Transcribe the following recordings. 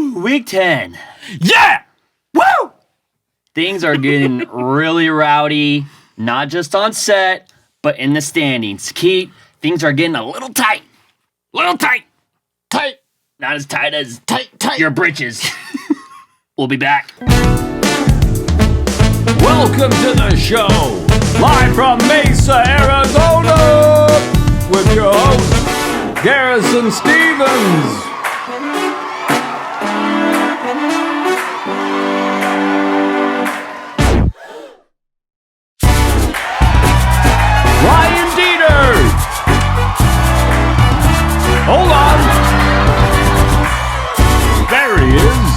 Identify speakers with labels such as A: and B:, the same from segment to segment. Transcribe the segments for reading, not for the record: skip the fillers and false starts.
A: Woo! Week 10.
B: Yeah! Woo!
A: Things are getting really rowdy, not just on set, but in the standings. Keith, things are getting a little tight. Little tight.
B: Tight.
A: Not as tight as
B: Tight.
A: your britches. We'll be back.
B: Welcome to the show, live from Mesa, Arizona, with your host, Garrison Stevens. Ryan Dieter. Hold on. There he is.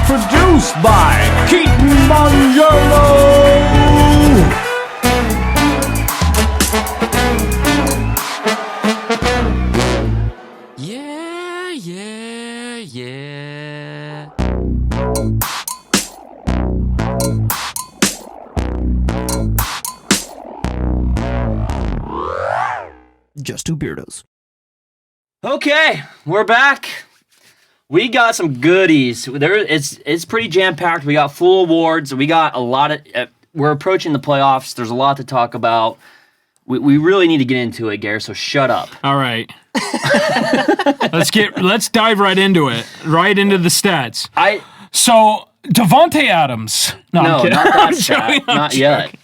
B: Produced by Keaton Mangiolo.
C: Yeah. Just two Beardos.
A: Okay, we're back. We got some goodies. It's pretty jam-packed. We got full awards. We got a lot of... we're approaching the playoffs. There's a lot to talk about. We really need to get into it, Gare, so shut up.
D: All right. Let's dive right into it. Right into the stats. So, Davante Adams.
A: No,
D: I'm kidding.
A: not that
D: I'm
A: stat.
D: joking, I'm
A: Not
D: joking.
A: yet.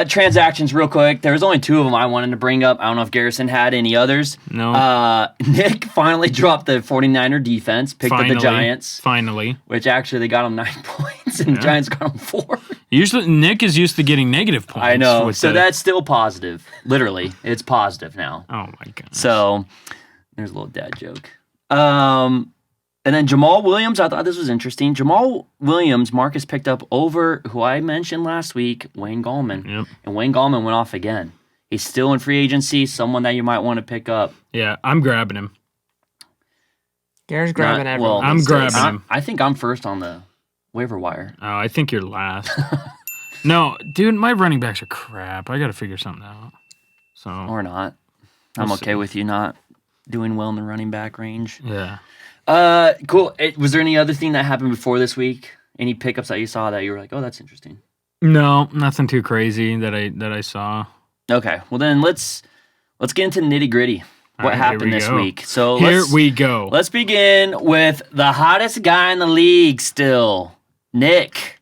A: Transactions, real quick. There's only two of them I wanted to bring up. I don't know if Garrison had any others.
D: No.
A: Nick finally dropped the 49er defense, picked up the Giants.
D: Finally.
A: Which actually they got him 9 points, and the Giants got him 4.
D: Usually, Nick is used to getting negative points.
A: I know. So that's still positive. Literally, it's positive now.
D: Oh, my God.
A: So there's a little dad joke. And then Jamal Williams, I thought this was interesting. Jamal Williams, Marcus picked up over who I mentioned last week, Wayne Gallman.
D: Yep.
A: And Wayne Gallman went off again. He's still in free agency, someone that you might want to pick up.
D: Yeah, I'm grabbing him.
E: Gare's grabbing everyone.
D: I'm grabbing him.
A: I think I'm first on the waiver wire.
D: Oh, I think you're last. No, dude, my running backs are crap. I got to figure something out. So
A: Or not. I'm okay with you not doing well in the running back range.
D: Yeah.
A: Cool. Was there any other thing that happened before this week? Any pickups that you saw that you were like, oh, that's interesting?
D: No, nothing too crazy that I saw.
A: Okay. Well, then let's get into the nitty gritty. What happened this week? So
D: here we go.
A: Let's begin with the hottest guy in the league still. Nick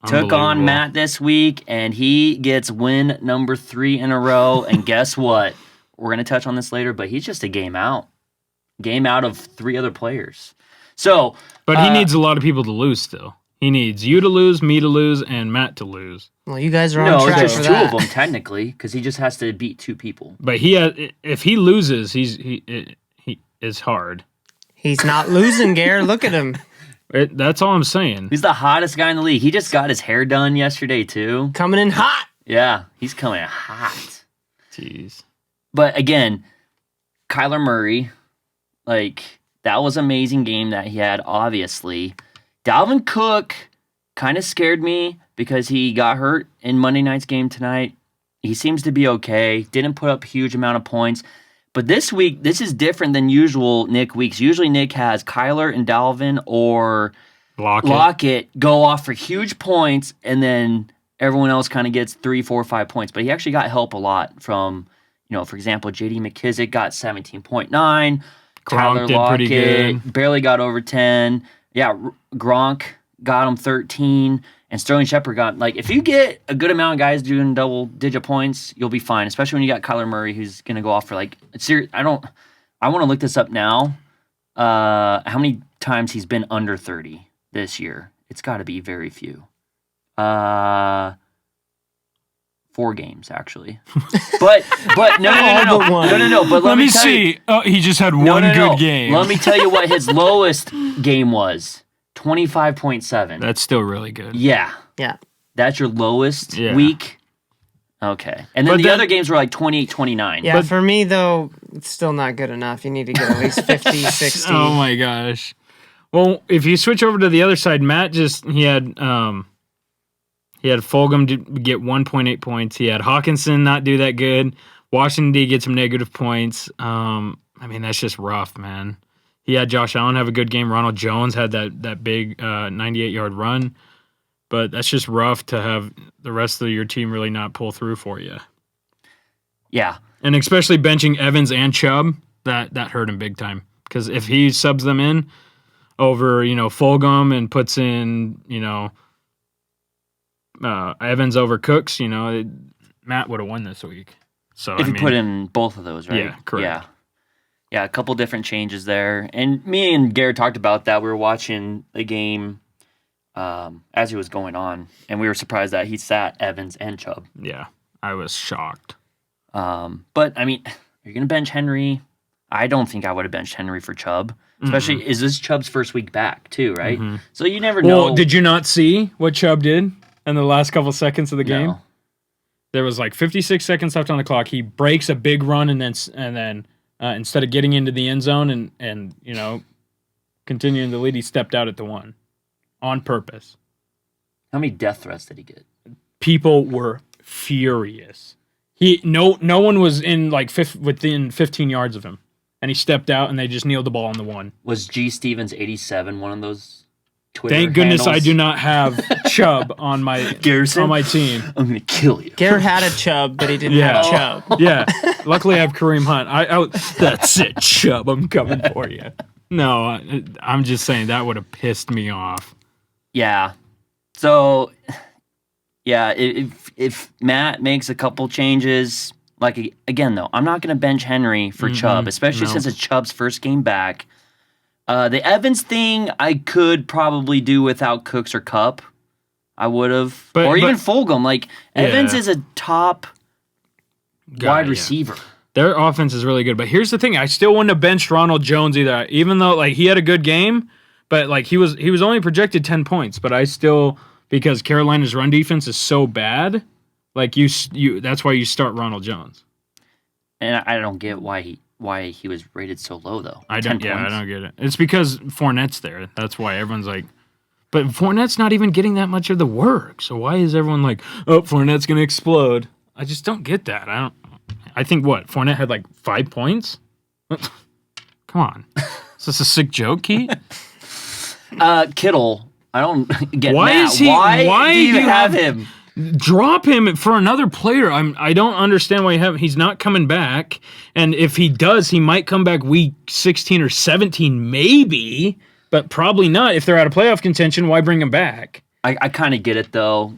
A: took on Matt this week, and he gets win number 3 in a row. And guess what? We're going to touch on this later, but he's just a game out. Game out of 3 other players. So,
D: but he needs a lot of people to lose still. He needs you to lose, me to lose, and Matt to lose.
E: Well, you guys are on track
A: there's
E: for
A: 2
E: that.
A: of them technically, because he just has to beat 2 people.
D: But if he loses, he is hard.
E: He's not losing, Gare. Look at him.
D: That's all I'm saying.
A: He's the hottest guy in the league. He just got his hair done yesterday too.
E: Coming in hot.
A: Yeah, he's coming in hot.
D: Jeez.
A: But again, Kyler Murray, that was an amazing game that he had, obviously. Dalvin Cook kind of scared me because he got hurt in Monday night's game tonight. He seems to be okay. Didn't put up a huge amount of points. But this week, this is different than usual Nick weeks. Usually Nick has Kyler and Dalvin or Lockett go off for huge points, and then everyone else kind of gets 3, 4, 5 points. But he actually got help a lot from, for example, J.D. McKissick got 17.9. Tyler
D: did pretty good.
A: Barely got over 10. Yeah, Gronk got him 13. And Sterling Shepard got, if you get a good amount of guys doing double-digit points, you'll be fine, especially when you got Kyler Murray, who's going to go off for, I want to look this up now. How many times he's been under 30 this year? It's got to be very few. 4 games, actually. But no. But
D: let me see. Oh, he just had one good game.
A: Let me tell you what his lowest game was. 25.7.
D: That's still really good.
A: Yeah.
E: Yeah.
A: That's your lowest week? Okay. And then other games were 28, 29.
E: Yeah, for me, though, it's still not good enough. You need to get at least 50, 60.
D: Oh, my gosh. Well, if you switch over to the other side, Matt he had Fulgham get 1.8 points. He had Hawkinson not do that good. Washington D get some negative points. That's just rough, man. he had Josh Allen have a good game. Ronald Jones had that big 98-yard run. But that's just rough to have the rest of your team really not pull through for you.
A: Yeah.
D: And especially benching Evans and Chubb, that hurt him big time. Because if he subs them in over, Fulgham and puts in, Evans over Cooks, Matt would have won this week. So
A: If you put in both of those, right?
D: Yeah, correct.
A: Yeah. Yeah, a couple different changes there. And me and Garrett talked about that. We were watching the game as he was going on, and we were surprised that he sat Evans and Chubb.
D: Yeah, I was shocked.
A: But, I mean, you're going to bench Henry. I don't think I would have benched Henry for Chubb. Especially, is this Chubb's first week back, too, right?
D: Mm-hmm.
A: So you never know.
D: Well, did you not see what Chubb did in the last couple seconds of the game?
A: No.
D: There was like 56 seconds left on the clock. He breaks a big run, and then instead of getting into the end zone and continuing the lead, he stepped out at the 1 on purpose.
A: How many death threats did he get?
D: People were furious. No one was in within 15 yards of him, and he stepped out, and they just kneeled the ball on the 1.
A: Was G. Stevens 87 one of those Twitter
D: Thank goodness
A: handles?
D: I do not have Chubb on my
A: Garrison?
D: on my team.
A: I'm going to kill you.
E: Garrett had a Chubb, but he didn't
D: Yeah.
E: have Chubb.
D: Yeah, luckily I have Kareem Hunt. That's it, Chubb. I'm coming for you. No, I'm just saying that would have pissed me off.
A: Yeah. So, yeah, if Matt makes a couple changes, again, though, I'm not going to bench Henry for Chubb, especially since it's Chubb's first game back. The Evans thing, I could probably do without Cooks or Kupp. I would have. Or even Fulgham. Evans is a top wide receiver.
D: Their offense is really good. But here's the thing. I still wouldn't have benched Ronald Jones either, even though he had a good game. But he was only projected 10 points. But I still, because Carolina's run defense is so bad, that's why you start Ronald Jones.
A: And I don't get why he was rated so low, though.
D: I don't get it. It's because Fournette's there. That's why everyone's but Fournette's not even getting that much of the work. So why is everyone Fournette's going to explode? I just don't get that. I think Fournette had 5 points? Come on. Is this a sick joke, Keith?
A: Kittle, I don't get
D: Why
A: Matt.
D: is he?
A: Why do you have him?
D: Drop him for another player. I don't understand why you have. He's not coming back, and if he does, he might come back week 16 or 17, maybe, but probably not. If they're out of playoff contention, why bring him back?
A: I kind of get it though.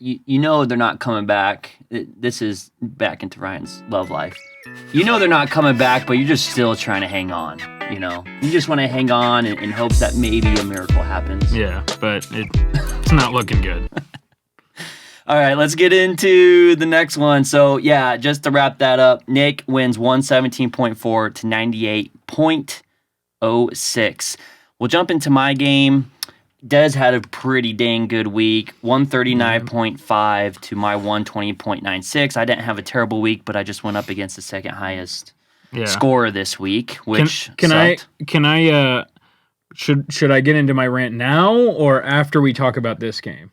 A: They're not coming back. This is back into Ryan's love life. They're not coming back, but you're just still trying to hang on. You just want to hang on in hopes that maybe a miracle happens.
D: Yeah, but it's not looking good.
A: All right, let's get into the next one. So, yeah, just to wrap that up, Nick wins 117.4 to 98.06. We'll jump into my game. Dez had a pretty dang good week, 139.5 to my 120.96. I didn't have a terrible week, but I just went up against the second highest score this week, which sucked.
D: Should I get into my rant now or after we talk about this game?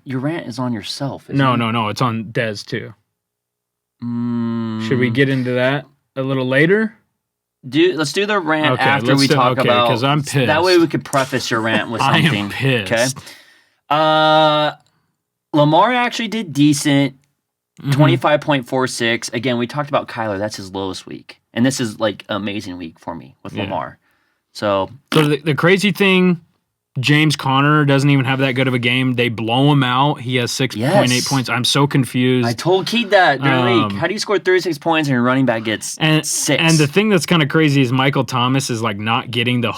A: Your rant is on yourself.
D: No, it's on Dez too. Should we get into that a little later?
A: Let's do the rant after we talk about.
D: Because I'm pissed.
A: That way we could preface your rant with something.
D: I am pissed.
A: Okay. Lamar actually did decent. 25.46. Again, we talked about Kyler. That's his lowest week, and this is amazing week for me with Lamar. So
D: the crazy thing, James Conner doesn't even have that good of a game. They blow him out. He has 6.8 points. I'm so confused.
A: I told Keith that during the week. How do you score 36 points and your running back gets 6?
D: And the thing that's kind of crazy is Michael Thomas is not getting the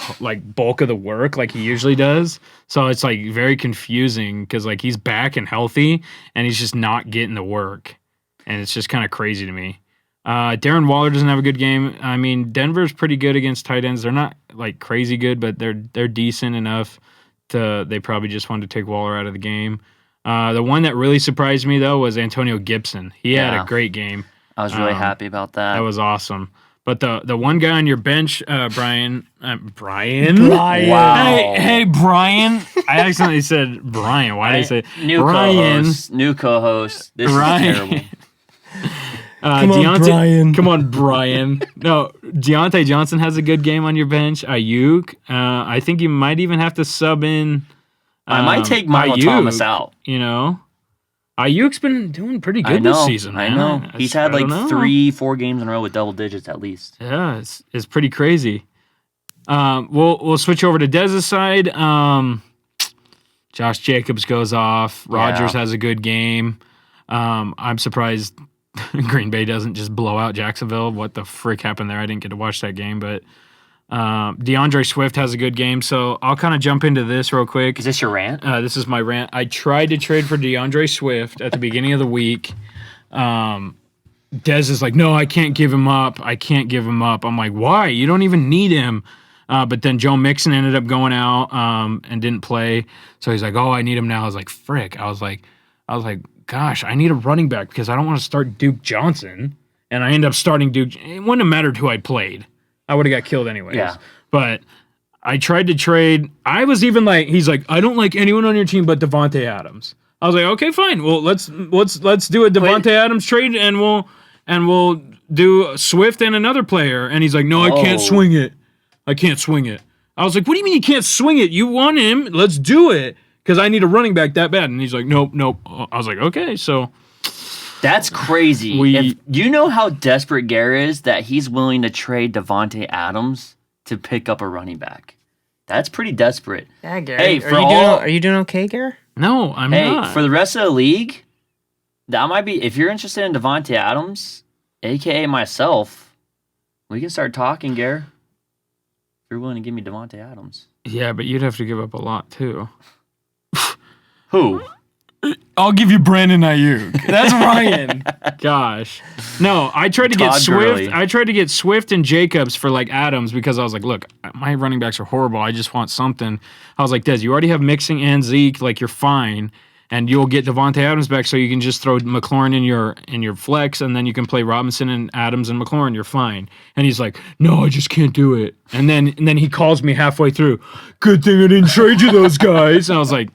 D: bulk of the work like he usually does. So it's very confusing because he's back and healthy and he's just not getting the work. And it's just kind of crazy to me. Darren Waller doesn't have a good game. I mean, Denver's pretty good against tight ends. They're not crazy good, but they're decent enough. They probably just wanted to take Waller out of the game. The one that really surprised me, though, was Antonio Gibson. He had a great game.
A: I was really happy about that.
D: That was awesome. But the one guy on your bench, Brian.
A: Wow.
D: Hey, Brian. I accidentally said Brian. Why did I say
A: new
D: Brian?
A: Co-host, new co-host. This is terrible.
E: Come on, Brian.
D: Come on, Brian. No, Deontay Johnson has a good game on your bench. Ayuk. I think you might even have to sub in.
A: I might take Michael
D: Ayuk,
A: Thomas out.
D: You know, Ayuk's been doing pretty good
A: I know,
D: this season.
A: I
D: Man.
A: know. He's had
D: I don't
A: like
D: know.
A: 3-4 games in a row with double digits at least.
D: Yeah, it's pretty crazy. We'll switch over to Dez's side. Josh Jacobs goes off. Rodgers has a good game. I'm surprised Green Bay doesn't just blow out Jacksonville. What the frick happened there? I didn't get to watch that game, but DeAndre Swift has a good game. So I'll kind of jump into this real quick.
A: Is this your rant?
D: This is my rant. I tried to trade for DeAndre Swift at the beginning of the week. Dez is like, no, I can't give him up. I can't give him up. I'm like, why? You don't even need him. But then Joe Mixon ended up going out and didn't play. So he's like, oh, I need him now. I was like, frick. I was like, gosh, I need a running back because I don't want to start Duke Johnson. And I end up starting Duke. It wouldn't have mattered who I played. I would have got killed anyways.
A: Yeah.
D: But I tried to trade. I was even like, he's like, I don't like anyone on your team but Davante Adams. I was like, okay, fine. Well, let's do a Davante Adams trade and we'll do Swift and another player. And he's like, no, I can't swing it. I can't swing it. I was like, what do you mean you can't swing it? You want him. Let's do it. Because I need a running back that bad. And he's like, nope. I was like, okay, so.
A: That's crazy. If you know how desperate Garrett is that he's willing to trade Davante Adams to pick up a running back. That's pretty desperate.
E: Yeah, Gary.
A: Hey,
E: Are you doing okay, Gary?
D: No, I'm not.
A: Hey, for the rest of the league, that might be, if you're interested in Davante Adams, a.k.a. myself, we can start talking, Garrett. If you're willing to give me Davante Adams.
D: Yeah, but you'd have to give up a lot, too.
A: Who?
D: I'll give you Brandon Ayuk. That's Ryan. Gosh. No, I tried to get
A: Todd
D: Swift.
A: Gurley.
D: I tried to get Swift and Jacobs for like Adams because I was like, look, my running backs are horrible. I just want something. I was like, Des, you already have Mixing and Zeke. Like, you're fine. And you'll get Davante Adams back so you can just throw McLaurin in your flex and then you can play Robinson and Adams and McLaurin. You're fine. And he's like, no, I just can't do it. And then he calls me halfway through. Good thing I didn't trade you those guys. And I was like,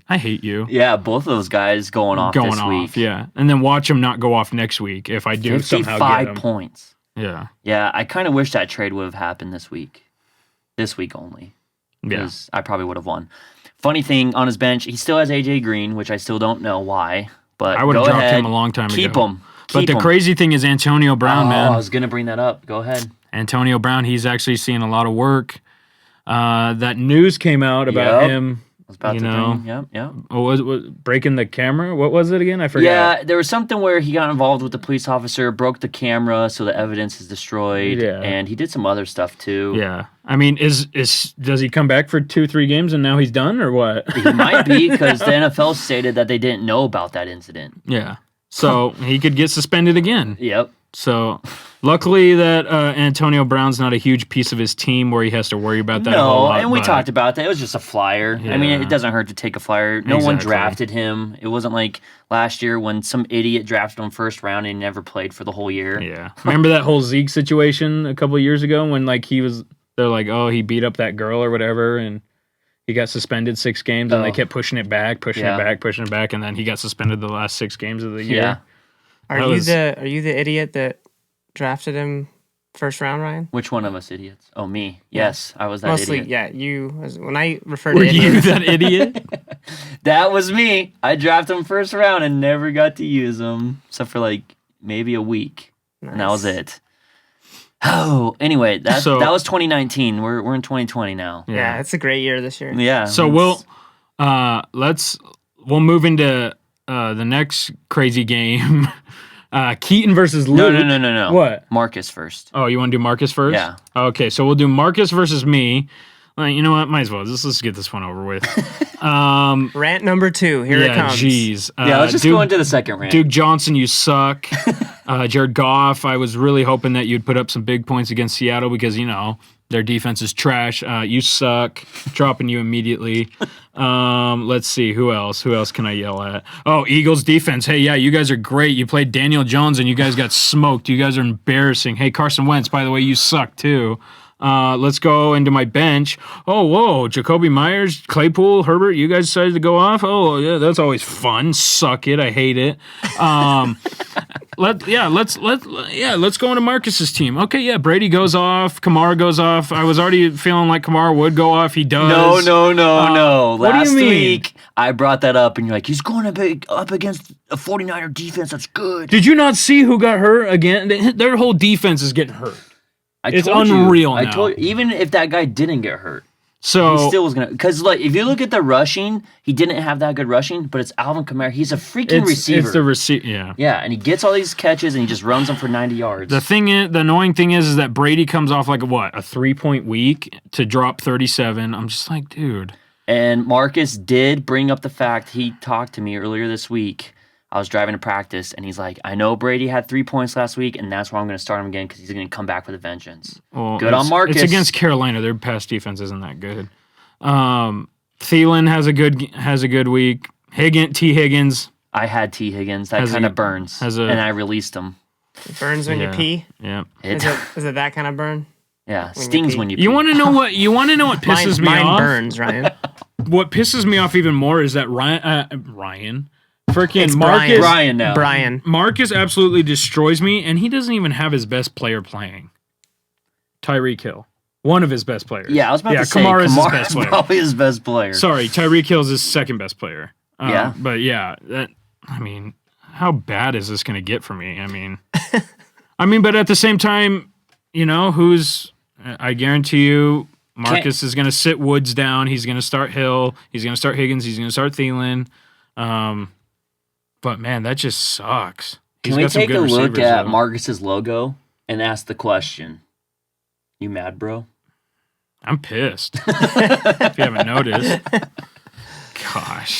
D: I hate you.
A: Yeah, both of those guys going off this week.
D: Yeah. And then watch him not go off next week if I do somehow get
A: 55
D: him.
A: points.
D: Yeah.
A: Yeah, I kind of wish that trade would have happened this week. This week only.
D: Yeah.
A: Because I probably would have won. Funny thing, on his bench, he still has A.J. Green, which I still don't know why. But
D: I would have
A: go
D: dropped
A: ahead,
D: him a long time
A: keep
D: ago.
A: Him.
D: But
A: Keep
D: the
A: him.
D: crazy thing is Antonio Brown, man.
A: I was going to bring that up. Go ahead.
D: Antonio Brown, he's actually seeing a lot of work. That news came out about
A: Yep.
D: him.
A: I was about
D: You
A: to
D: know.
A: bring, yep.
D: Was breaking the camera? What was it again? I forgot.
A: Yeah, there was something where he got involved with the police officer, broke the camera, so the evidence is destroyed.
D: Yeah.
A: And he did some other stuff too.
D: Yeah. I mean, does he come back for 2-3 games and now he's done or what?
A: He might be because the NFL stated that they didn't know about that incident.
D: Yeah. So he could get suspended again.
A: Yep.
D: So luckily that Antonio Brown's not a huge piece of his team where he has to worry about that a whole
A: No,
D: lot,
A: and we
D: but-
A: talked about that. It was just a flyer. I mean,
D: Yeah.
A: it doesn't hurt to take a flyer. No one
D: Exactly.
A: drafted him. It wasn't like last year when some idiot drafted him first round and he never played for the whole year.
D: Yeah. Remember that whole Zeke situation a couple of years ago when like they're like, oh, he beat up that girl or whatever and he got suspended 6 games and they kept pushing it back, and then he got suspended the last 6 games of the year.
A: Yeah.
E: Are you the idiot that drafted him first round, Ryan?
A: Which one of us idiots? Oh, me. Yes, I was that
E: Mostly,
A: idiot.
E: yeah. You. When I refer
D: Were
E: to
D: you
E: idiots,
D: that idiot?
A: That was me. I drafted him first round and never got to use him, except for like maybe a week. And that was it. Oh, anyway, that was 2019. We're in 2020 now.
E: yeah, it's a great year this year.
A: Yeah.
D: So we'll move into the next crazy game. Keaton versus Luke.
A: No.
D: What?
A: Marcus first.
D: Oh, you want to do Marcus first?
A: Yeah.
D: Okay, so we'll do Marcus versus me. You know what? Might as well. Let's get this one over with.
E: Rant number 2. Here it comes.
D: Jeez.
A: Yeah, let's just go into the second rant.
D: Duke Johnson, you suck. Jared Goff, I was really hoping that you'd put up some big points against Seattle because, their defense is trash. You suck. Dropping you immediately. Let's see. Who else? Who else can I yell at? Oh, Eagles defense. Hey, yeah, you guys are great. You played Daniel Jones and you guys got smoked. You guys are embarrassing. Hey, Carson Wentz, by the way, you suck too. Let's go into my bench. Oh, whoa. Jacoby Myers, Claypool, Herbert, you guys decided to go off? Oh, yeah, that's always fun. Suck it. I hate it. let's go into Marcus's team. Okay, yeah, Brady goes off, Kamara goes off. I was already feeling like Kamara would go off. He does.
A: No.
D: what do you
A: Last
D: mean?
A: week, I brought that up, and you're like, he's going up against a 49er defense. That's good.
D: Did you not see who got hurt again? Their whole defense is getting hurt. It's
A: told you.
D: unreal
A: I
D: now.
A: told you, even if that guy didn't get hurt,
D: So
A: he still was gonna. Because like, if you look at the rushing, he didn't have that good rushing, but it's Alvin Kamara. He's a freaking receiver.
D: It's the receiver. Yeah.
A: Yeah, and he gets all these catches, and he just runs them for 90 yards.
D: The annoying thing is that Brady comes off like a 3-point week to drop 37. I'm just like, dude.
A: And Marcus did bring up the fact, he talked to me earlier this week. I was driving to practice, and he's like, I know Brady had 3 points last week, and that's why I'm going to start him again because he's going to come back with a vengeance.
D: Well,
A: Good on Marcus.
D: It's against Carolina. Their pass defense isn't that good. Thielen has a good week. Higgins.
A: I had T. Higgins. That
D: Has
A: kind
D: a-
A: of burns,
D: has a-
A: and I released him.
E: It burns when you pee.
D: Yeah.
A: It,
E: Is it that kind of burn?
A: yeah,
E: you
A: stings
E: pee?
A: when you pee.
D: You want to know what pisses me
E: mine
D: off?
E: burns, Ryan.
D: What pisses me off even more is that Ryan freaking
E: It's
D: Marcus
A: Brian now.
E: Brian.
D: Marcus absolutely destroys me, and he doesn't even have his best player playing. Tyreek Hill. One of his best players.
A: Yeah, I was about to say,
D: Kamara's his
A: Kamara's
D: best player.
A: probably his best player.
D: Sorry, Tyreek Hill's his second best player.
A: Yeah.
D: But yeah, how bad is this going to get for me? But at the same time, I guarantee you, Marcus is going to sit Woods down. He's going to start Hill. He's going to start Higgins. He's going to start Thielen. But man, that just sucks.
A: Can we take a look at Marcus's logo and ask the question? You mad, bro?
D: I'm pissed. If you haven't noticed. Gosh.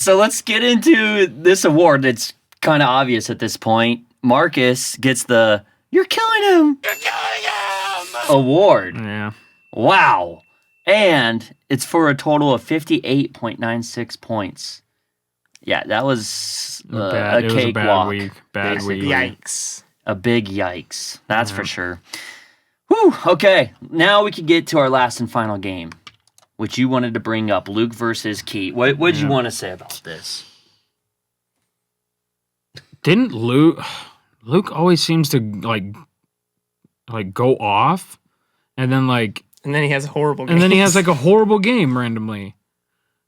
A: So let's get into this award. It's kind of obvious at this point. Marcus gets the "You're killing him" award.
D: Yeah.
A: Wow. And it's for a total of 58.96 points. Yeah, that was
D: It was a
A: cakewalk.
D: bad week.
A: basically.
E: Yikes.
A: A big yikes. That's for sure. Whew. Okay, now we can get to our last and final game, which you wanted to bring up, Luke versus Keith. What did you want to say about this?
D: Didn't Luke always seems to like go off and then
E: And then he has horrible games.
D: and then he has like a horrible game randomly.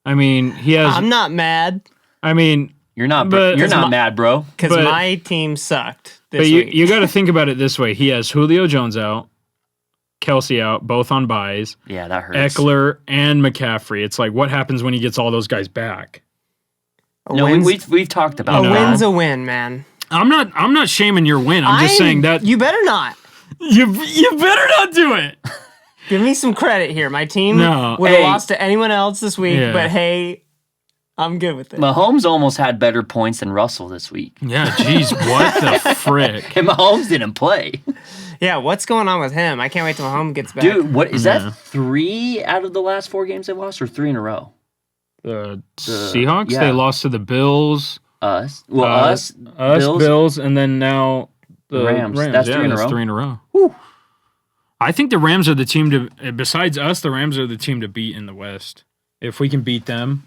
D: He has
E: I'm not mad
A: You're not
D: But-
A: you're not mad, bro.
E: because
D: But-
E: my team sucked this
D: but
E: week.
D: you got to think about it this way. He has Julio Jones out, Kelsey out, both on buys,
A: Yeah, that hurts.
D: Eckler and McCaffrey. It's like, what happens when he gets all those guys back?
E: A
A: No,
E: win's,
A: we've talked
E: a
A: about that.
E: win's a win, man.
D: I'm not shaming your win. I'm just saying that
E: You better not.
D: you better not do it.
E: Give me some credit here. My team
D: No.
E: would have
A: Hey.
E: lost to anyone else this week,
D: Yeah.
E: but hey, I'm good with it.
A: Mahomes almost had better points than Russell this week.
D: Yeah, geez, what the frick?
A: And Mahomes didn't play.
E: Yeah, what's going on with him? I can't wait till Mahomes gets back.
A: Dude, what is
D: Yeah.
A: that 3 out of the last 4 games they lost or 3 in a row?
D: The Seahawks,
A: yeah.
D: they lost to the Bills.
A: Us. Well,
D: Us, Bills, and then now the
A: Rams.
D: Rams.
A: That's
D: yeah,
A: 3 in a
D: that's
A: row?
D: 3 in a row.
A: Whew.
D: I think the Rams are the team to, besides us, the Rams are the team to beat in the West. If we can beat them.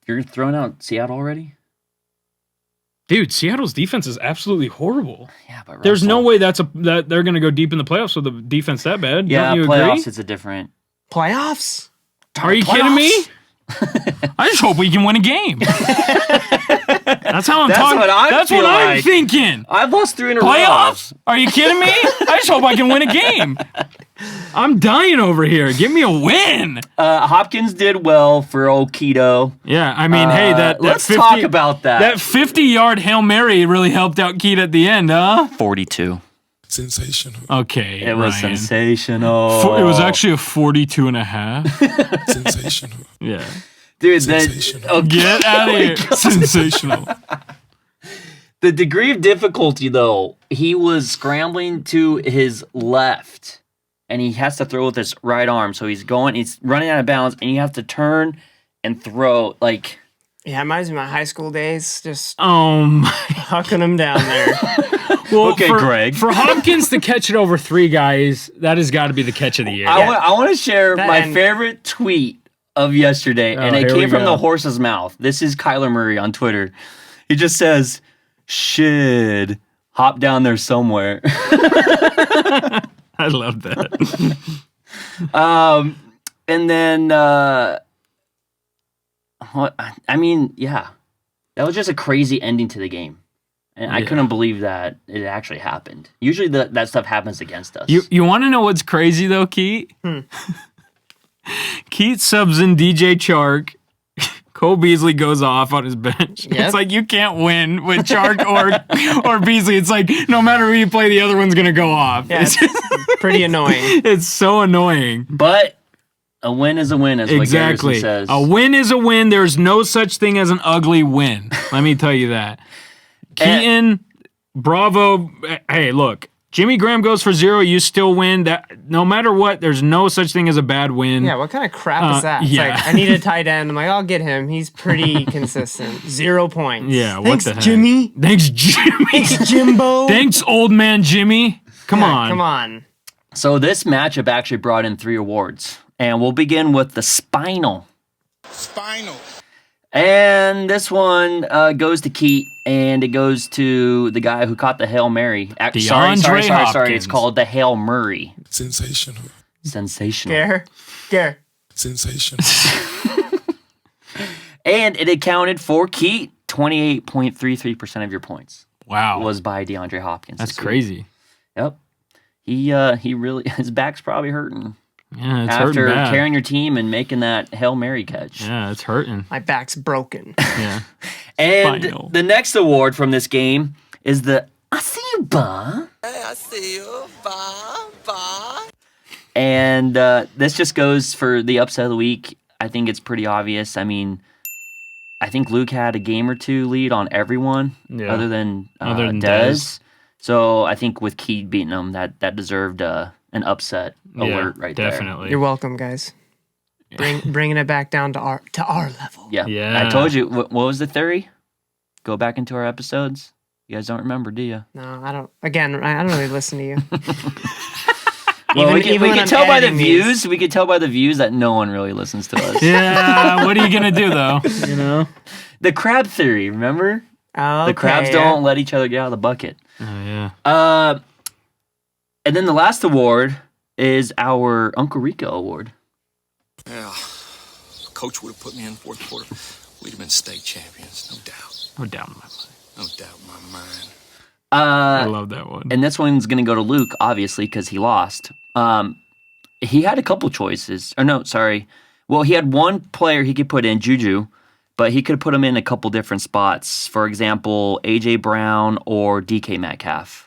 A: You're throwing out Seattle already?
D: Dude, Seattle's defense is absolutely horrible.
A: Yeah, but
D: There's no
A: Russell-
D: way that they're going to go deep in the playoffs with the defense that bad.
A: Yeah,
D: Don't you
A: playoffs,
D: agree?
A: it's a different.
E: Playoffs?
D: Are you kidding me? I just hope we can win a game. That's how I'm
A: That's
D: talking.
A: what I
D: That's
A: feel
D: what I'm
A: like.
D: thinking.
A: I've lost 3 in a row.
D: Playoffs? Are you kidding me? I just hope I can win a game. I'm dying over here. Give me a win.
A: Hopkins did well for old Keto.
D: Yeah, hey, that
A: let's
D: 50,
A: talk about that.
D: That 50-yard Hail Mary really helped out Keat at the end, huh?
A: 42.
F: Sensational.
D: Okay,
A: It was
D: Ryan.
A: sensational.
D: It was actually a 42 and a half.
F: Sensational.
D: Yeah.
A: Dude,
F: Sensational.
D: Get out of here. Sensational.
A: the degree of difficulty, though, he was scrambling to his left, and he has to throw with his right arm. So he's running out of bounds, and you have to turn and throw. Like,
E: Yeah, it reminds me of my high school days, just
D: My.
E: hucking them down there.
D: Well,
A: Okay, Greg.
D: For Hopkins to catch it over 3 guys, that has got to be the catch of the year.
A: I want to share my
E: And-
A: favorite tweet of yesterday, and it
D: here we
A: came from
D: go.
A: the horse's mouth. This is Kyler Murray on Twitter. He just says, "Shit, hop down there somewhere.
D: I love that.
A: And then, yeah, that was just a crazy ending to the game. And I couldn't believe that it actually happened. Usually that stuff happens against us.
D: You want to know what's crazy though, Keith? Keith subs in DJ Chark. Cole Beasley goes off on his bench.
E: Yep.
D: It's like you can't win with Chark or Beasley. It's like no matter who you play, the other one's gonna go off.
E: Yeah, it's pretty annoying.
D: It's so annoying.
A: But a win is a win, as what Garrison says.
D: A win is a win. There's no such thing as an ugly win. Let me tell you that. Keaton, bravo. Hey, look. Jimmy Graham goes for 0. You still win. That no matter what, there's no such thing as a bad win.
E: Yeah, what kind of crap is that? It's
D: yeah.
E: like, I need a tight end. I'm like, I'll get him. He's pretty consistent. 0 points.
D: Yeah,
E: Thanks,
D: what the heck?
E: Jimmy.
D: Thanks, Jimmy.
E: Thanks, Jimbo.
D: Thanks, old man Jimmy. Come on.
E: Come on.
A: So this matchup actually brought in 3 awards. And we'll begin with the Spinal. And this one goes to Keat, and it goes to the guy who caught the Hail Mary. Sorry.
D: Hopkins.
A: It's called the Hail Murray.
F: Sensational.
A: Sensational.
E: Gare.
F: Sensational.
A: And it accounted for Keat. 28.33% of your points
D: Wow.
A: was by DeAndre Hopkins.
D: That's
A: this week.
D: crazy.
A: Yep. He really, his back's probably hurting.
D: Yeah, it's
A: After
D: hurting bad.
A: carrying your team and making that Hail Mary catch.
D: Yeah, it's hurting.
E: My back's broken.
D: Yeah.
A: And
D: Spinal.
A: the next award from this game is the I see you, ba.
G: Hey, I see you. Bye.
A: And this just goes for the upset of the week. I think it's pretty obvious. I mean, I think Luke had a game or 2 lead on everyone other than Dez. So I think with Keat beating him, that deserved an upset alert right
D: definitely.
E: You're welcome, guys. Bringing it back down to our level.
A: there. Yeah.
D: Yeah.
A: I told you. What was the theory? Go back into our episodes. You guys don't remember, do you?
E: No, I don't. Again, I don't really listen to you.
A: Well, we
E: even when
A: can
E: I'm
A: tell by the
E: editing these.
A: views. We can tell by the views that no one really listens to us.
D: Yeah, what are you gonna do though? You know?
A: The crab theory, remember?
E: Okay,
A: The crabs don't let each other get out of the bucket.
D: Oh yeah.
A: And then the last award is our Uncle Rico award.
G: Yeah. Coach would have put me in fourth quarter. We'd have been state champions, no doubt.
D: No doubt in my mind.
G: No doubt in my mind.
D: I love that one.
A: And this one's going to go to Luke, obviously, because he lost. He had a couple choices. Or no, sorry. Well, he had one player he could put in, Juju, but he could have put him in a couple different spots. For example, A.J. Brown or DK Metcalf.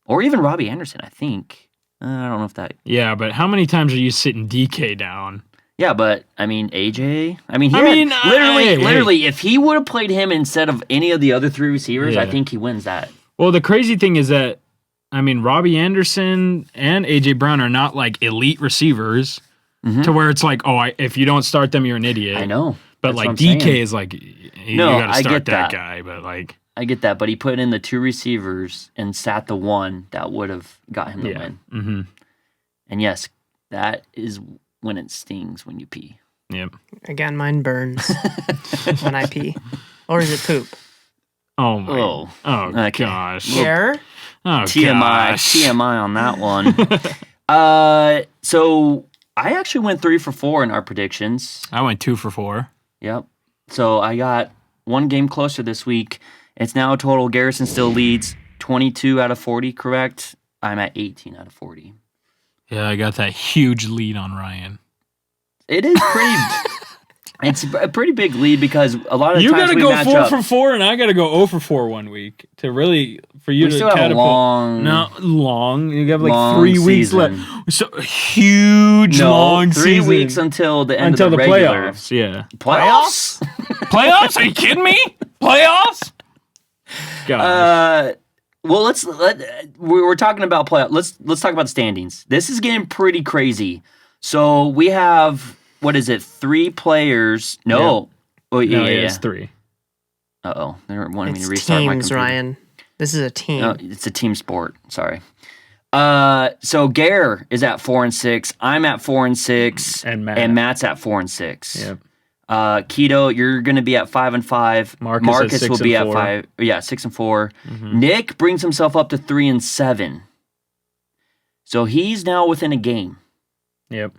A: Or even Robbie Anderson, I think. I don't know if that...
D: Yeah, but how many times are you sitting DK down?
A: Yeah, but, I mean, AJ...
D: hey.
A: literally, if he would have played him instead of any of the other 3 receivers, I think he wins that.
D: Well, the crazy thing is that, I mean, Robbie Anderson and A.J. Brown are not like elite receivers to where it's like, if you don't start them, you're an idiot.
A: I know.
D: But
A: That's
D: like
A: what I'm
D: DK
A: saying.
D: is like, you
A: No,
D: got to
A: I
D: start
A: get
D: that
A: that.
D: guy. But like,
A: I get that, but he put in the 2 receivers and sat the one that would have got him the win.
D: Mm-hmm.
A: And yes, that is when it stings when you pee.
D: Yep.
E: Again, mine burns when I pee. Or is it poop?
D: Oh my.
A: Oh. Okay.
D: Gosh.
E: Gare?
D: Oh
A: TMI on that one. So I actually went 3 for 4 in our predictions.
D: I went 2 for 4.
A: Yep. So I got one game closer this week. It's now a total. Garrison still leads 22 out of 40, correct? I'm at 18 out of 40.
D: Yeah, I got that huge lead on Ryan.
A: It is pretty. It's a pretty big lead because a lot of
D: You
A: times
D: got to
A: we
D: go
A: match
D: 4
A: up.
D: for 4, and I got to go 0 for 4 one week for you
A: We
D: to
A: still have a
D: catapult.
A: long.
D: Not long. You have like
A: long
D: 3 weeks
A: season.
D: left. So huge long
A: 3
D: season.
A: weeks until the end
D: until
A: of
D: the
A: the regular
D: playoffs. Yeah.
A: Playoffs?
D: Playoffs? Are you kidding me? Playoffs? God.
A: Well, we're talking about playoff. Let's talk about the standings. This is getting pretty crazy. So we have, what is it, 3 players? No. Oh, yeah.
D: It's 3.
A: Uh-oh. They're wanting me
E: It's
A: to restart my
E: teams,
A: computer.
E: Ryan. This is a team.
A: No, it's a team sport. Sorry. So Gare is at 4-6. I'm at 4-6.
D: And Matt.
A: And Matt's at 4-6.
D: Yep.
A: Keto, you're going to be at 5-5.
D: Marcus at
A: will
D: 6
A: be
D: and
A: at
D: 4.
A: 5. Yeah, 6-4. Nick brings himself up to 3-7. So he's now within a game.
D: Yep.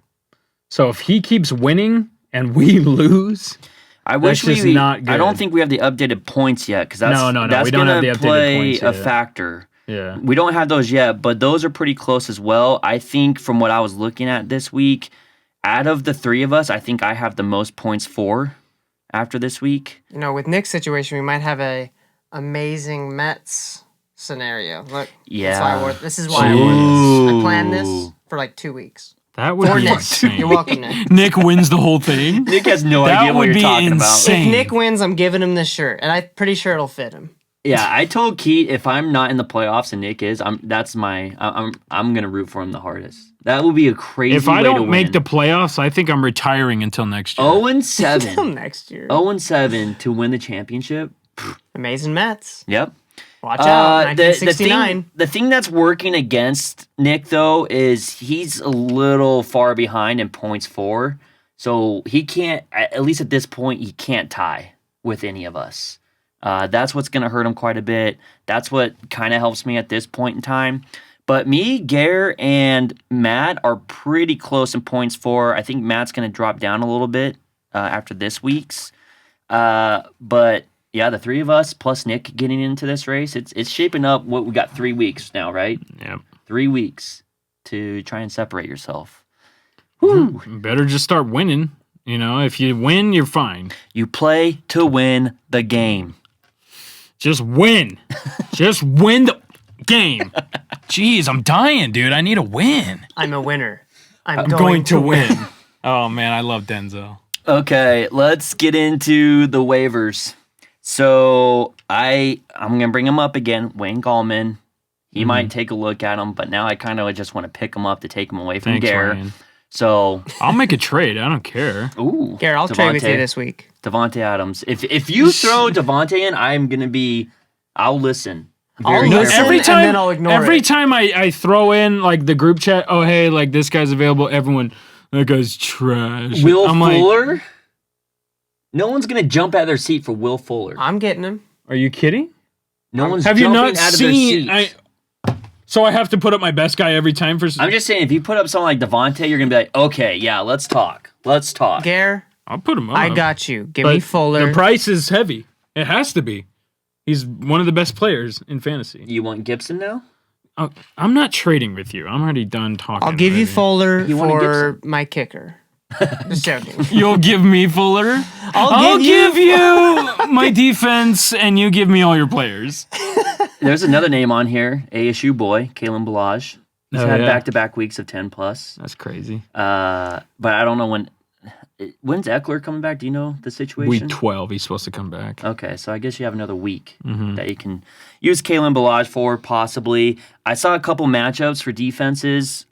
D: So if he keeps winning and we lose,
A: I wish
D: just
A: we.
D: not good.
A: I don't think we have the updated points yet because that's
D: No,
A: that's
D: we don't have
A: gonna
D: the updated
A: play
D: points
A: a
D: yet.
A: factor.
D: yeah.
A: We don't have those yet, but those are pretty close as well. I think from what I was looking at this week, out of the three of us, I think I have the most points for after this week.
E: You know, with Nick's situation, we might have a amazing Mets scenario. Look,
A: Yeah.
E: this is why I wore this. I planned this
A: Ooh.
E: for like 2 weeks.
D: That would
E: For
D: be
E: Nick.
D: insane.
E: You're welcome, Nick.
D: Nick wins the whole thing.
A: Nick has no
D: That
A: idea what
D: would
A: you're
D: be
A: talking
D: insane.
E: If Nick wins, I'm giving him this shirt, and I'm pretty sure it'll fit him.
A: about. Yeah, I told Keith if I'm not in the playoffs and Nick is, I'm gonna root for him the hardest. That will be a crazy.
D: If I
A: way to
D: don't make
A: win.
D: the playoffs, I think I'm retiring until next year.
A: 0-7,
E: Till next year.
A: 0-7 to win the championship.
E: Amazing Mets.
A: Yep.
E: Watch out.
A: The
E: 1969.
A: thing that's working against Nick, though, is he's a little far behind in points for. So he can't, at least at this point, he can't tie with any of us. That's what's going to hurt him quite a bit. That's what kind of helps me at this point in time. But me, Gare, and Matt are pretty close in points for. I think Matt's going to drop down a little bit after this week's. But yeah, the three of us plus Nick getting into this race, it's shaping up. What we got 3 weeks now, right?
D: Yep.
A: 3 weeks to try and separate yourself. Woo!
D: Better just start winning. You know, if you win, you're fine.
A: You play to win the game.
D: Just win. Just win the game. Jeez, I'm dying, dude. I need a win.
E: I'm a winner.
D: I'm going to win. Oh, man, I love Denzel.
A: Okay, let's get into the waivers. So I'm gonna bring him up again. Wayne Gallman. He might take a look at him, but now I kind of just want to pick him up to take him away from
D: Thanks,
A: Gare.
D: Ryan.
A: So,
D: I'll make a trade. I don't care.
A: ooh,
E: Gare, I'll trade with you this week.
A: Davante Adams. If you throw Davante in, I'm gonna be. I'll listen.
E: I'll
A: Very
E: listen.
A: carefully.
E: And then I'll ignore
D: every
E: it.
D: time I throw in like the group chat, oh hey, like this guy's available. Everyone, that guy's trash.
A: Will
D: I'm
A: Fuller. No one's gonna jump out of their seat for Will Fuller.
E: I'm getting him.
D: are you kidding?
A: No one's
D: Have you
A: jumping
D: not
A: out of their
D: seen?
A: seat.
D: So I have to put up my best guy every time for.
A: I'm just saying, if you put up someone like Davante, you're gonna be like, okay, yeah, let's talk. Let's talk.
E: Gare,
D: I'll put him up.
E: I got you. Give
D: But
E: me Fuller.
D: The price is heavy. It has to be. He's one of the best players in fantasy.
A: You want Gibson now?
D: I'm not trading with you. I'm already done talking.
E: I'll give you
D: already.
E: Fuller
A: You want a
E: for my kicker. Just joking.
D: You'll give me Fuller. I'll give you my defense, and you give me all your players.
A: There's another name on here, ASU boy, Kalen Balaj. He's
D: Oh,
A: had
D: yeah.
A: back-to-back weeks of 10+.
D: That's crazy.
A: But I don't know when's Eckler coming back? Do you know the situation?
D: Week 12, he's supposed to come back.
A: Okay, so I guess you have another week
D: Mm-hmm.
A: that you can use Kalen Balaj for, possibly. I saw a couple matchups for defenses.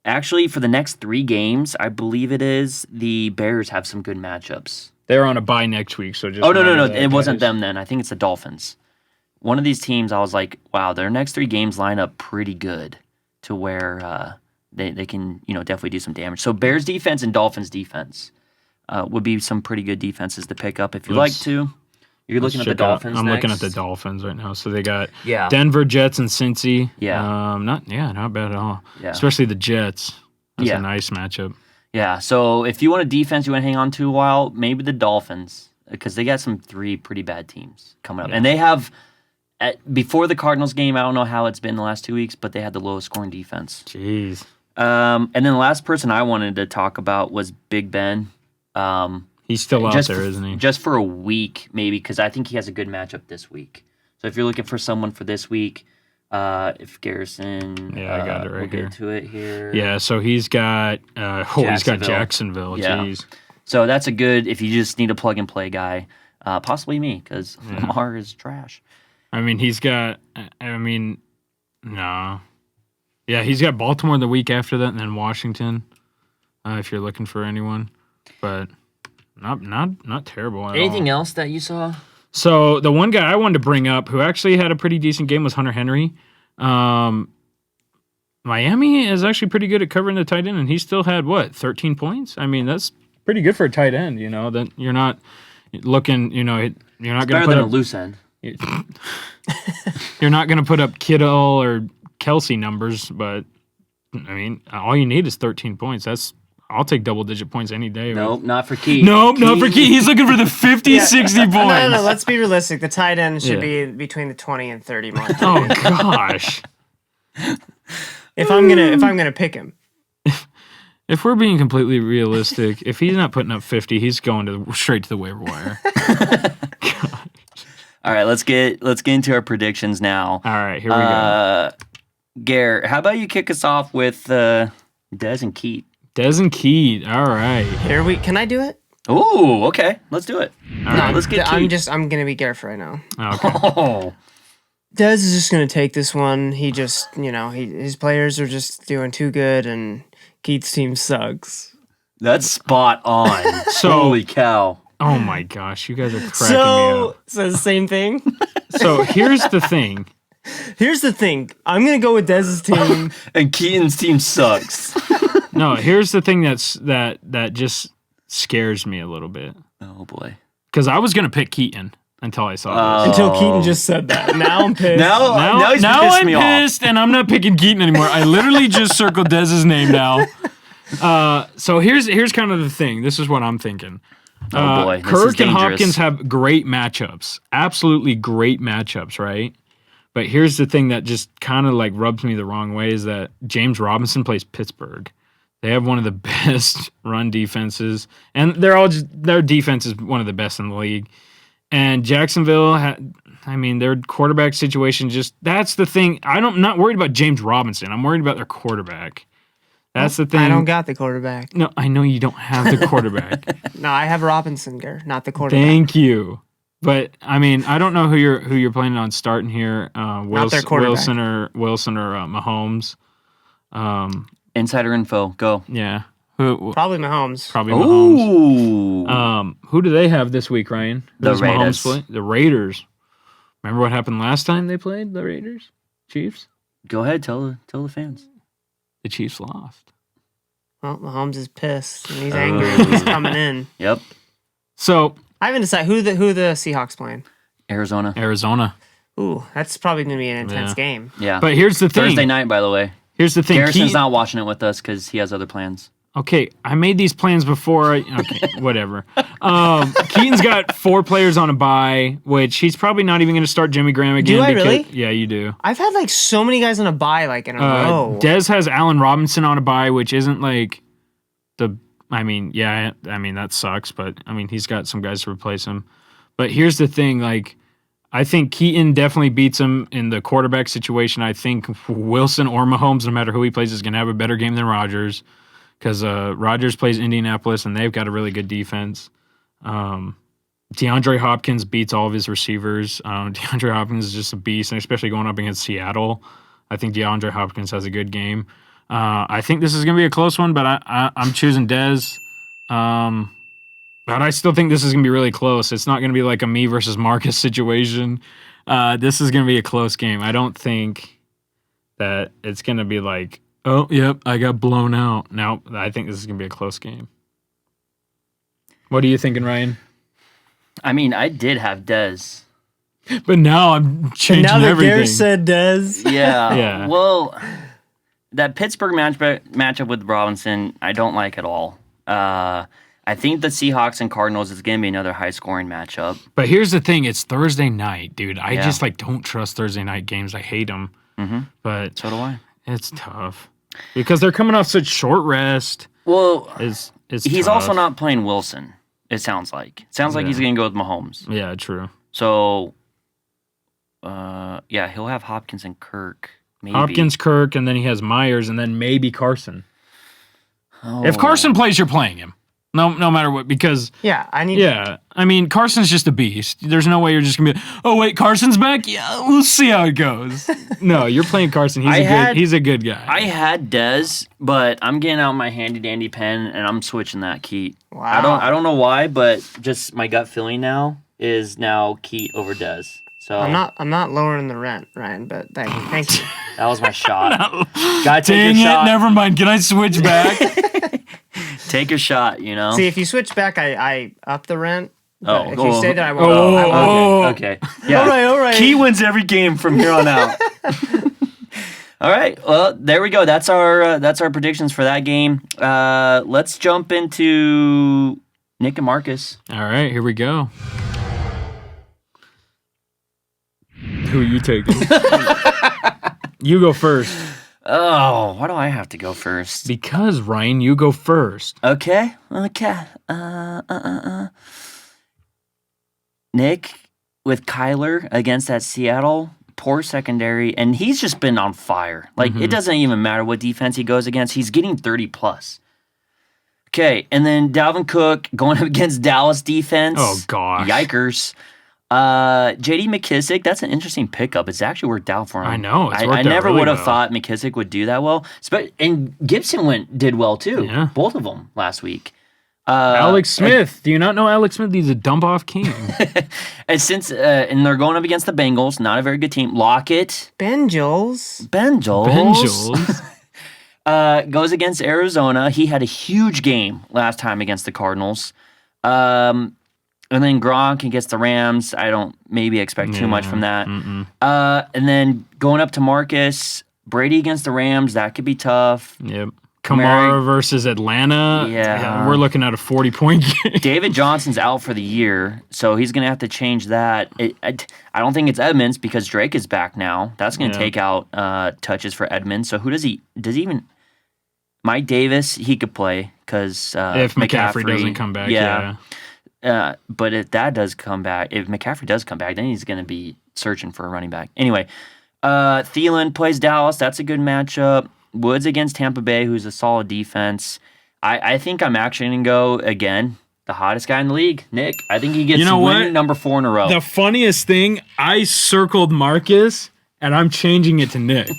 A: Actually, for the next 3 games, I believe it is, the Bears have some good matchups.
D: They're on a bye next week, so just.
A: Oh, no,
D: remember that,
A: it wasn't
D: guys.
A: them then. I think it's the Dolphins. One of these teams, I was like, wow, their next 3 games line up pretty good to where they can, definitely do some damage. So Bears defense and Dolphins defense would be some pretty good defenses to pick up if you'd like
D: Let's-
A: to. You're looking at the
D: Check out-
A: Dolphins
D: I'm looking
A: next?
D: at the Dolphins right now. So they got
A: Yeah.
D: Denver, Jets, and Cincy.
A: Yeah.
D: Not bad at all.
A: Yeah.
D: Especially the Jets. That's
A: Yeah.
D: a nice matchup.
A: Yeah, so if you want a defense you want to hang on to a while, maybe the Dolphins, because they got some 3 pretty bad teams coming up. And they have, before the Cardinals game, I don't know how it's been the last 2 weeks, but they had the lowest scoring defense.
D: Jeez.
A: And then the last person I wanted to talk about was Big Ben.
D: He's still out
A: Just
D: there,
A: for,
D: isn't he?
A: Just for a week, maybe, because I think he has a good matchup this week. So if you're looking for someone for this week, if Garrison,
D: Yeah, I got it right
A: we'll
D: here.
A: get to it here.
D: Yeah, so he's got he's got
A: Jacksonville.
D: Jacksonville.
A: Yeah.
D: Jeez.
A: So that's a good, if you just need a plug and play guy, possibly me, because Lamar is trash.
D: I mean, he's got no. Yeah, he's got Baltimore the week after that and then Washington. If you're looking for anyone. But not terrible at
A: Anything
D: all.
A: else that you saw?
D: So the one guy I wanted to bring up who actually had a pretty decent game was Hunter Henry. Miami is actually pretty good at covering the tight end, and he still had 13 points? I mean, that's pretty good for a tight end. You know that you're not looking. You know you're not going
A: Better
D: to put
A: than a
D: up.
A: loose end.
D: You're not going to put up Kittle or Kelsey numbers, but I mean, all you need is 13 points. I'll take double-digit points any day.
A: Nope, not for Keith.
D: Nope, not for Keith. He's looking for the 50, 60 points.
E: No. Let's be realistic. The tight end should be between the 20 and 30 mark.
D: Oh gosh.
E: If I'm gonna pick him.
D: If we're being completely realistic, if he's not putting up 50, he's going straight to the waiver wire.
A: All right, let's get into our predictions now.
D: All right, here we go.
A: Garrett, how about you kick us off with Dez and Keith?
D: Dez and Keith. All right.
E: Can I do it?
A: Ooh, okay. Let's do it. All right, let's get Keith.
E: I'm gonna be Garrett right now.
D: Okay.
A: Oh.
E: Dez is just gonna take this one. He just, his players are just doing too good, and Keith's team sucks.
A: That's spot on. Holy cow.
D: Oh my gosh, you guys are cracking me up.
E: So the same thing.
D: So here's the thing.
E: I'm gonna go with Dez's team.
A: And Keaton's team sucks.
D: No, here's the thing that just scares me a little bit.
A: Oh boy.
D: Because I was gonna pick Keaton until I saw this.
E: Until Keaton just said that. Now I'm pissed.
A: Now he's
D: now
A: pissed
D: I'm
A: me
D: pissed, and I'm not picking Keaton anymore. I literally just circled Dez's name now. So here's kind of the thing. This is what I'm thinking.
A: Oh boy, this is
D: Kirk and
A: dangerous.
D: Hopkins have great matchups, absolutely great matchups, right? But here's the thing that just kind of like rubs me the wrong way is that James Robinson plays Pittsburgh. They have one of the best run defenses, and their defense is one of the best in the league. And Jacksonville, their quarterback situation that's the thing. I'm not worried about James Robinson. I'm worried about their quarterback. That's the thing.
E: I don't got the quarterback.
D: No, I know you don't have the quarterback.
E: No, I have Robinson, not the quarterback.
D: Thank you. But I don't know who you're planning on starting here. Wilson or Mahomes.
A: Insider info, go.
D: Yeah.
E: Probably Mahomes.
A: Ooh.
D: Who do they have this week, Ryan? Who
A: The
D: does Mahomes
A: Raiders.
D: play? The Raiders. Remember what happened last time they played the Raiders? Chiefs?
A: Go ahead, tell the fans.
D: The Chiefs lost.
E: Well, Mahomes is pissed and he's angry. He's coming in.
A: Yep.
D: So
E: I haven't decided who the Seahawks playing.
A: Arizona.
E: Ooh, that's probably gonna be an intense game.
A: Yeah.
D: But here's the thing.
A: Thursday night, by the way.
D: Here's the thing.
A: Garrison's not watching it with us because he has other plans.
D: Okay, I made these plans before. Okay, whatever. Keaton's got 4 players on a bye, which he's probably not even going to start Jimmy Graham again.
E: Do I really?
D: Yeah, you do.
E: I've had like so many guys on a bye like in a row.
D: Dez has Allen Robinson on a bye, which isn't like that sucks, but he's got some guys to replace him. But here's the thing, I think Keaton definitely beats him in the quarterback situation. I think Wilson or Mahomes, no matter who he plays, is going to have a better game than Rodgers. Because Rodgers plays Indianapolis, and they've got a really good defense. DeAndre Hopkins beats all of his receivers. DeAndre Hopkins is just a beast, and especially going up against Seattle. I think DeAndre Hopkins has a good game. I think this is going to be a close one, but I'm choosing Dez. But I still think this is going to be really close. It's not going to be like a me versus Marcus situation. This is going to be a close game. I don't think that it's going to be like, oh, yep, I got blown out. No, I think this is going to be a close game. What are you thinking, Ryan?
A: I did have Dez.
D: But now I'm changing
E: now that
D: everything.
E: Garrett said Dez.
A: Yeah.
D: Yeah.
A: Well, that Pittsburgh matchup with Robinson, I don't like at all. I think the Seahawks and Cardinals is going to be another high-scoring matchup.
D: But here's the thing. It's Thursday night, dude. I
A: Yeah.
D: just don't trust Thursday night games. I hate them.
A: Mm-hmm.
D: But
A: So do I.
D: it's tough. Because they're coming off such short rest.
A: Well,
D: It's
A: he's
D: tough.
A: also not playing Wilson, it sounds like. It sounds like he's going to go with Mahomes.
D: Yeah, true.
A: So, he'll have Hopkins and Kirk, maybe.
D: Hopkins, Kirk, and then he has Myers, and then maybe Carson.
A: Oh.
D: If Carson plays, you're playing him. No matter what, because
E: Yeah,
D: Carson's just a beast. There's no way you're just gonna be, oh wait, Carson's back? Yeah, we'll see how it goes. No, you're playing Carson. He's a good guy.
A: I had Dez, but I'm getting out my handy dandy pen and I'm switching that Keat.
E: Wow.
A: I don't know why, but just my gut feeling now is now Keat over Dez. So
E: I'm not lowering the rent, Ryan, but thank you.
A: that was my shot. Gotta take
D: Dang
A: your
D: it,
A: shot.
D: never mind. Can I switch back?
A: Take your shot, you know?
E: See, if you switch back, I up the rent. But if you say that, I won't.
A: Okay. Yeah.
E: All right.
A: Key wins every game from here on out. All right. Well, there we go. That's our predictions for that game. Let's jump into Nick and Marcus.
D: All right, here we go. Who are you taking? You go first.
A: Oh, why do I have to go first?
D: Because, Ryan, you go first.
A: Okay. Nick with Kyler against that Seattle poor secondary, and he's just been on fire. Like, it doesn't even matter what defense he goes against. He's getting 30 plus. Okay, and then Dalvin Cook going up against Dallas defense.
D: Oh, gosh.
A: Yikers. J.D. McKissick, that's an interesting pickup. It's actually worked out for him.
D: I know. It's
A: I
D: worked out
A: never
D: really
A: would have
D: well.
A: thought McKissick would do that well. And Gibson did well, too.
D: Yeah.
A: Both of them last week.
D: Alex Smith. Do you not know Alex Smith? He's a dump-off king.
A: And and they're going up against the Bengals, not a very good team. Lockett.
E: Bengals.
A: Goes against Arizona. He had a huge game last time against the Cardinals. And then Gronk against the Rams. I don't maybe expect too much from that. And then going up to Marcus, Brady against the Rams. That could be tough.
D: Yep. Kamara versus Atlanta.
A: Yeah.
D: We're looking at a 40-point game.
A: David Johnson's out for the year, so he's going to have to change that. I don't think it's Edmonds because Drake is back now. That's going to take out touches for Edmonds. So who does he even... Mike Davis, he could play because
D: if McCaffrey doesn't come back,
A: but if that does come back, if McCaffrey does come back, then he's going to be searching for a running back. Anyway, Thielen plays Dallas. That's a good matchup. Woods against Tampa Bay, who's a solid defense. I think I'm actually going to go, again, the hottest guy in the league, Nick. I think he gets win number 4 in a row.
D: The funniest thing, I circled Marcus, and I'm changing it to Nick.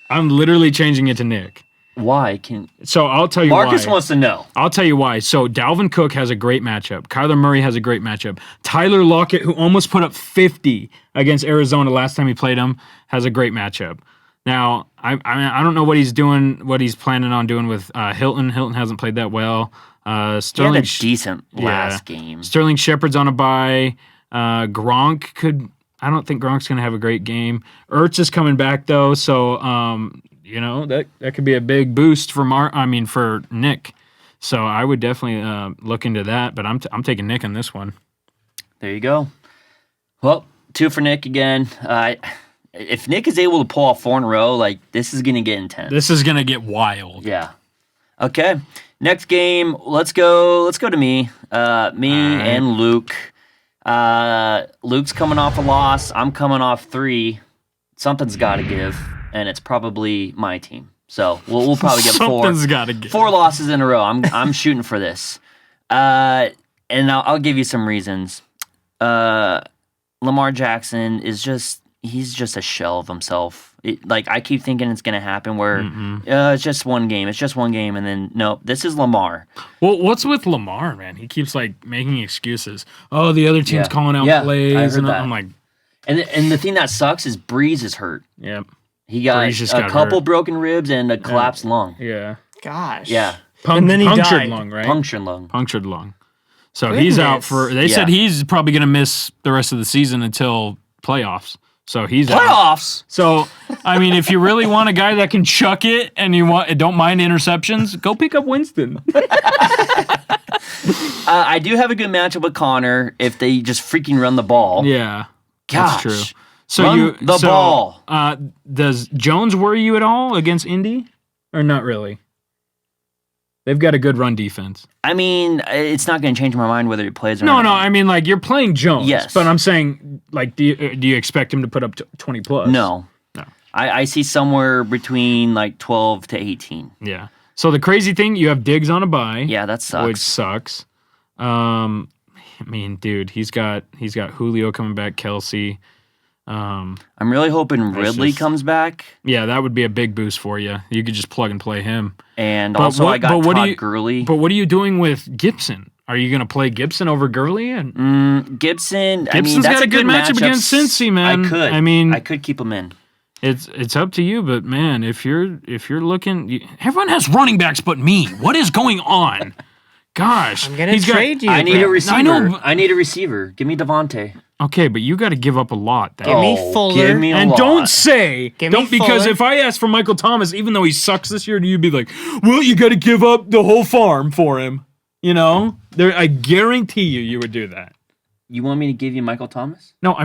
D: I'm literally changing it to Nick.
A: Why?
D: So I'll tell you why.
A: Marcus wants to know.
D: I'll tell you why. So Dalvin Cook has a great matchup. Kyler Murray has a great matchup. Tyler Lockett, who almost put up 50 against Arizona last time he played him, has a great matchup. Now, I don't know what he's doing, what he's planning on doing with Hilton. Hilton hasn't played that well. Sterling
A: he had a decent last game.
D: Sterling Shepard's on a bye. Gronk could. I don't think Gronk's going to have a great game. Ertz is coming back though, so that could be a big boost for for Nick. So I would definitely look into that. But I'm taking Nick on this one.
A: There you go. Well, 2 for Nick again. If Nick is able to pull off 4 in a row, like, this is going to get intense.
D: This is going to get wild.
A: Yeah. Okay. Next game, let's go to me. And Luke. Luke's coming off a loss. I'm coming off 3. Something's got to give, and it's probably my team. So we'll probably get 4.
D: Something's got to give.
A: 4 losses in a row. I'm shooting for this. And I'll give you some reasons. Lamar Jackson is he's just a shell of himself. I keep thinking it's going to happen where it's just one game. It's just one game, and then, no, this is Lamar.
D: Well, what's with Lamar, man? He keeps, making excuses. Oh, the other team's calling out plays.
A: I heard
D: and
A: that.
D: I'm like...
A: And the thing that sucks is Breeze is hurt.
D: Yep.
A: He got a couple broken ribs and a collapsed lung.
D: Yeah.
E: Gosh.
A: Yeah.
E: And then he
D: punctured
E: died.
D: lung, right?
A: Punctured lung.
D: So he's out for... They said
A: Yeah.
D: he's probably going to miss the rest of the season until playoffs. So he's out.
A: Playoffs!
D: So, if you really want a guy that can chuck it and don't mind interceptions, go pick up Winston.
A: I do have a good matchup with Connor if they just freaking run the ball.
D: Yeah.
A: Gosh.
D: That's true. So
A: Run the ball.
D: Does Jones worry you at all against Indy? Or not really? They've got a good run defense.
A: It's not going to change my mind whether he plays or not.
D: No. You're playing Jones.
A: Yes.
D: But I'm saying, do you expect him to put up 20 plus?
A: No. I see somewhere between 12 to 18.
D: Yeah. So the crazy thing, you have Diggs on a bye.
A: Yeah, that sucks.
D: Which sucks. Dude, he's got Julio coming back, Kelsey.
A: I'm really hoping Ridley comes back.
D: Yeah, that would be a big boost for you. You could just plug and play him.
A: And I got Todd Gurley.
D: But what are you doing with Gibson? Are you going to play Gibson over Gurley?
A: Gibson's
D: got a good matchup against Cincy, man.
A: I could keep him in.
D: It's up to you, but man, if you're looking, everyone has running backs but me. What is going on? Gosh,
E: I'm gonna trade you.
A: I need a
E: Brett.
A: receiver.
D: I know.
A: I need a receiver. Give me Davante.
D: Okay, but you got to give up a lot.
E: Give me Fuller.
A: Give me a
D: And
A: lot.
D: don't say,
E: Give me
D: because
E: Fuller.
D: if I ask for Michael Thomas, even though he sucks this year, you'd be like, well, you got to give up the whole farm for him. You know, I guarantee you would do that.
A: You want me to give you Michael Thomas?
D: No,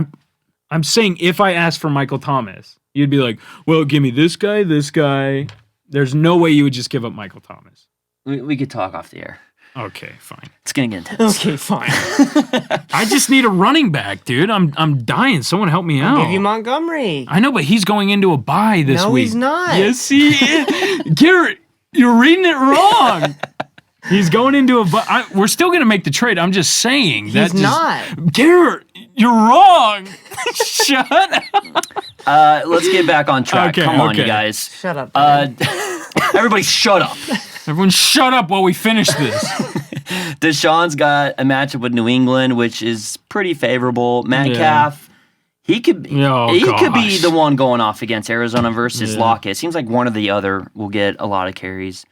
D: I'm saying if I asked for Michael Thomas, you'd be like, well, give me this guy, this guy. There's no way you would just give up Michael Thomas.
A: We could talk off the air.
D: Okay, fine.
A: It's gonna get intense.
E: Okay, fine.
D: I just need a running back, dude. I'm dying. Someone help me out.
E: Give you Montgomery.
D: I know, but he's going into a bye this
E: No,
D: week.
E: he's not.
D: Yes, he is. Garrett, you're reading it wrong. He's going into a bye. We're still going to make the trade. I'm just saying.
E: He's not.
D: Garrett, you're wrong. Shut up.
A: Let's get back on track.
D: Okay,
A: Come on,
D: okay.
A: you guys.
E: Shut up.
A: Everybody, shut up.
D: Everyone shut up while we finish this.
A: Deshaun's got a matchup with New England, which is pretty favorable. Metcalf, he could be the one going off against Arizona versus Lockett. It seems like one or the other will get a lot of catches.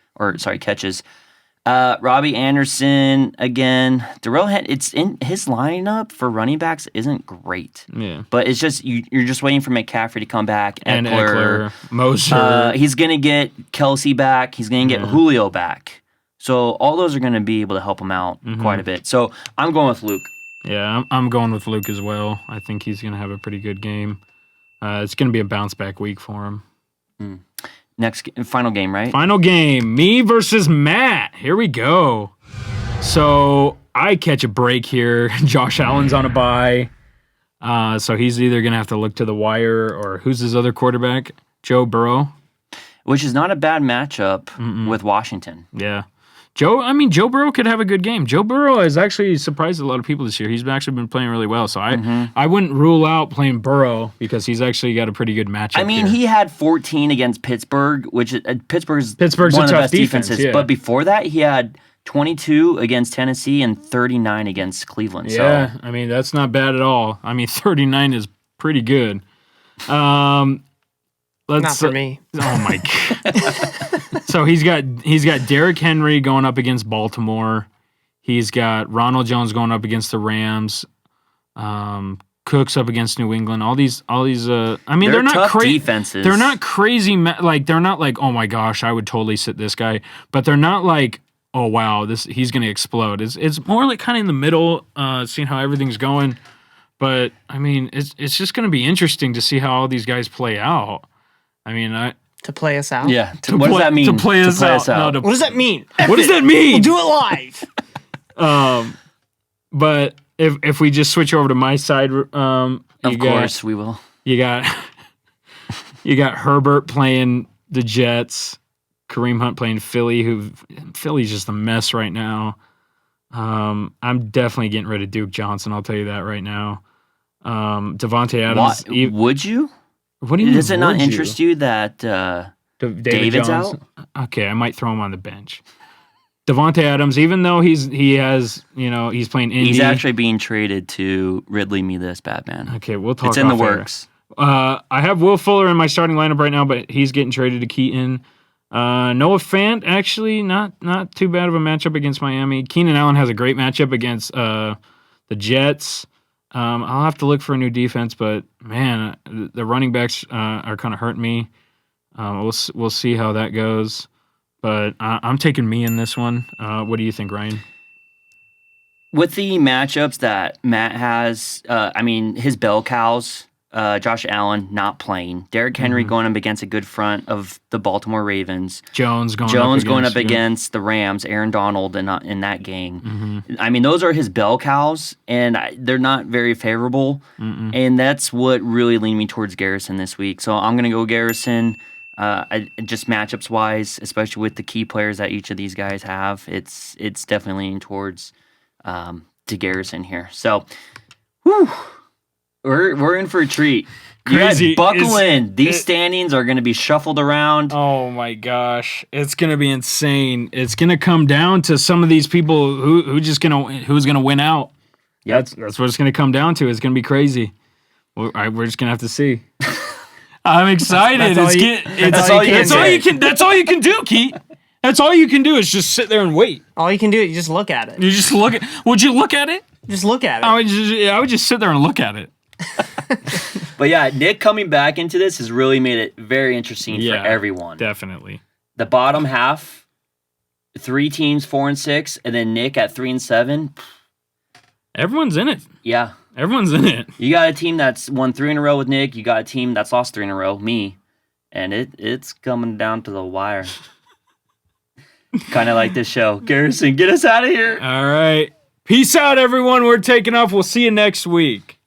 A: Robbie Anderson again. It's in his lineup for running backs isn't great.
D: Yeah.
A: But it's just you're just waiting for McCaffrey to come back.
D: And Eckler, Moser.
A: He's gonna get Kelsey back. He's gonna get Julio back. So all those are gonna be able to help him out quite a bit. So I'm going with Luke.
D: Yeah, I'm going with Luke as well. I think he's going to have a pretty good game. It's going to be a bounce back week for him.
A: Final game, right?
D: Final game, me versus Matt. Here we go. So I catch a break here. Josh Allen's on a bye. So he's either going to have to look to the wire or who's his other quarterback? Joe Burrow.
A: Which is not a bad matchup with Washington.
D: Yeah. Joe Burrow could have a good game. Joe Burrow has actually surprised a lot of people this year. He's actually been playing really well. So I wouldn't rule out playing Burrow because he's actually got a pretty good matchup.
A: I mean, he had 14 against Pittsburgh, which Pittsburgh's
D: a
A: one of the
D: tough
A: best
D: defense,
A: defenses.
D: yeah.
A: But before that, he had 22 against Tennessee and 39 against Cleveland.
D: Yeah,
A: So.
D: I mean, that's not bad at all. I mean, 39 is pretty good.
E: Not for me.
D: Oh my god. So he's got Derrick Henry going up against Baltimore. He's got Ronald Jones going up against the Rams. Cooks up against New England. All these. I mean, they're not
A: tough
D: crazy
A: defenses.
D: They're not crazy. They're not like, oh my gosh, I would totally sit this guy. But they're not like, oh wow, he's gonna explode. It's more like kind of in the middle, seeing how everything's going. But I mean, it's just gonna be interesting to see how all these guys play out. I mean,
E: To play us out?
A: Yeah. What does that mean?
D: To play us out. No,
E: What does that mean?
D: what does that mean?
E: We'll do it live.
D: But if we just switch over to my side,
A: Of course, we will.
D: you got Herbert playing the Jets, Kareem Hunt playing Philly. Philly's just a mess right now. I'm definitely getting rid of Duke Johnson. I'll tell you that right now. Davante Adams.
A: Would you?
D: What do you mean?
A: Does it not
D: would
A: interest you that David's
D: Jones? Okay, I might throw him on the bench. Davante Adams, even though he's playing Indy.
A: he's actually being traded to Ridley Me This Batman?
D: Okay, we'll talk.
A: It's in the
D: off air.
A: works.
D: I have Will Fuller in my starting lineup right now, but he's getting traded to Keaton. Noah Fant, actually, not too bad of a matchup against Miami. Keenan Allen has a great matchup against the Jets. I'll have to look for a new defense, but man, the running backs are kind of hurting me. We'll see how that goes. But I'm taking me in this one. What do you think, Ryan?
A: With the matchups that Matt has, his bell cows, Josh Allen not playing, Derrick Henry going up against a good front of the Baltimore Ravens,
D: Jones going up
A: against the Rams, Aaron Donald in that gang. I mean, those are his bell cows, and they're not very favorable. And that's what really leaned me towards Garrison this week. So I'm going to go Garrison. Just matchups wise, especially with the key players that each of these guys have, it's definitely leaning towards to Garrison here. So, we're in for a treat.
D: Crazy.
A: You guys buckle in. These standings are going to be shuffled around.
D: Oh my gosh, it's gonna be insane. It's gonna come down to some of these people who's gonna win out.
A: Yep.
D: That's what it's gonna come down to. It's gonna be crazy. We're just gonna have to see. I'm excited.
E: That's all you-
D: That's
E: all you can
D: all That's all you can do, Keith. That's all you can do is just sit there and wait.
E: All you can do is just look at it.
D: You just look at. Would you look at it?
E: Just look at it.
D: I would just sit there and look at it.
A: But yeah, Nick coming back into this has really made it very interesting for everyone.
D: Definitely.
A: The bottom half, 3 teams, 4 and 6, and then Nick at 3 and 7.
D: Everyone's in it.
A: Yeah.
D: Everyone's in it.
A: You got a team that's won 3 in a row with Nick. You got a team that's lost 3 in a row, me. And it's coming down to the wire. Kind of like this show. Garrison, get us out of here.
D: All right. Peace out, everyone. We're taking off. We'll see you next week.